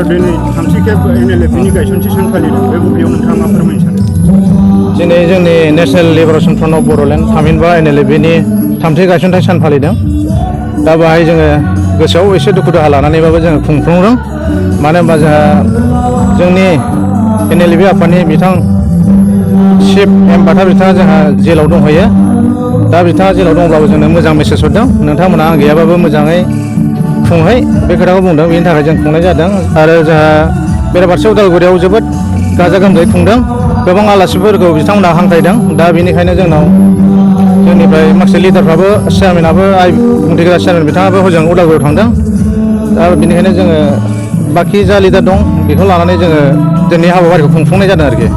दिनै थामथि खेब NLFनि गायसनथि सान फालिदों बे बुब्लियाव नोंथाङा मा फोरमायनो सानो? दिनै जोंनि नेसनेल लिबारेसन फ्रन्ट अफ बड'लेण्ड थामहिनबा NLFनि थामथि गायसनथाइ सान फालिदों। दा बाहाय जोङो गोसोआव एसे दुखु दाहा लानानैबाबो जोङो खुंफुंदों। मानो होनबा जोंहा जोंनि NLF आफादनि बिथां चिफ एम बाथा बिथाङा जोंहा जेलाव दंहैयो। दा बिथाङा जेलाव दंब्लाबो जोंनो मोजां मेसेज हरदों, नोंथांमोना आं गैयाबाबो मोजाङै खुंहै, बे खोथाखौ बुंदों। बेनि थाखाय जों खुंनाय जादों। आरो जोंहा बेराफारसे उदालगुरियाव जोबोद गाजा गोमजायै खुंदों। गोबां आलासिफोरखौ बिथांमोना हांख्रायदों। दा बेनिखायनो जोंनाव जोंनिफ्राय माखासे लिडारफ्राबो चेयारमेनाबो बुंथिग्रा चेयारमेन बिथाङाबो हजों उदालगुरियाव थांदों। दा बेनिखायनो जोङो बाखि जा लिडार दं बेखौ लानानै जोङो दिनै हाबाफारिखौ खुंफुंनाय जादों आरोखि।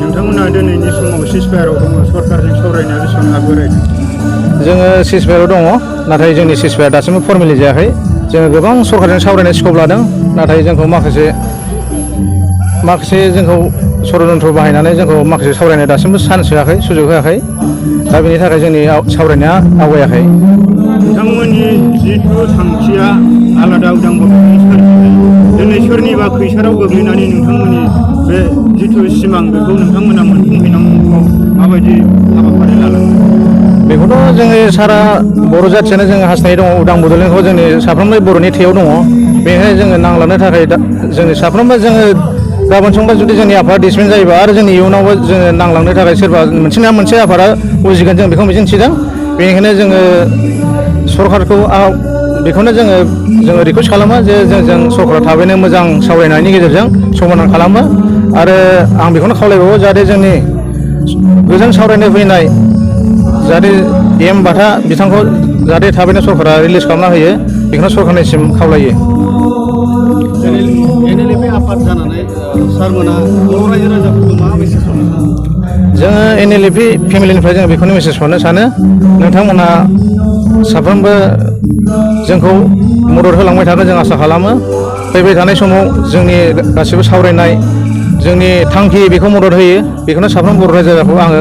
नोंथांमोना दिनैनि समाव सिजफायाराव दङ, सरकारजों सावरायनाया बेसेबां आगबारायदों? जोङो सिजफायाराव दङ, नाथाय जोंनि सिजफायार दासिमबो फर्मेलि जायाखै। जोङो गोबां सरकारजों सावरायनाय स्कप लादों, नाथाय जोंखौ माखासे जोंखौ षड्यन्त्र बाहायनानै जोंखौ माखासे सावरायनाय दासिमबो चान्स होआखै, सुजुग होआखै। दा बेनि थाखाय जोंनि सावरायनाया आवगायाखै। नोंथांमोननि जिथु थांखिया आलादा उदां बड'लेण्ड सोरजिनाय, दिनै सोरनिबा खैसाराव गोग्लैनानै नोंथांमोननि बे जिथु सिमां बेखौ नोंथांमोना मोनफुंहैनांगौआव माबायदि हाबाफारि लालांगोन? बेखौथ' जोंनि सारा बर' जाथियानो जोङो हास्थायनाय दङ। उदां बड'लेण्डखौ जोंनि साफ्रोमबो बर'नि थैयाव दङ। बेनिखायनो जोङो नांलांनो थाखाय जोंनि साफ्रोमबो जोङो गाबोन समबा जुदि जोंनि आफादा डिसमेन्ट जायोबा आरो जोंनि इयुनावबो जोङो नांलांनो थाखाय सोरबा मोनसे नङा मोनसे आफादा उजिगोन, जों बेखौ मिजिंथिदों। बेनिखायनो जोङो सरकारखौ बेखौनो जोङो रिकुवेस्ट खालामो जे जोंजों सरकारा थाबैनो मोजां सावरायनायनि गेजेरजों समाधान खालामो। आरो आं बेखौनो खावलायबावो जाहाथे जोंनि गोजोन सावरायनो फैनाय जाहाथे एम बाथा बिथांखौ जाहाथे थाबैनो सरकारा रिलिज खालामना होयो, बेखौनो सरकारनिसिम खावलायो। NLF आफाद जानानै सारमोना बर' रायजो राजाफोरखौ मा मेसेज हरनो सानो? जोङो NLF फेमिलिनिफ्राय जों बेखौनो मेसेज हरनो सानो, नोंथांमोनहा साफ्रोमबो जोंखौ मदद होलांबाय थागोन जों आसा खालामो। फैबाय थानाय समाव जोंनि गासिबो सावरायनाय जोंनि थांखि बेखौ मदद होयो, बेखौनो साफ्रोम बर' रायजो राजाखौ आङो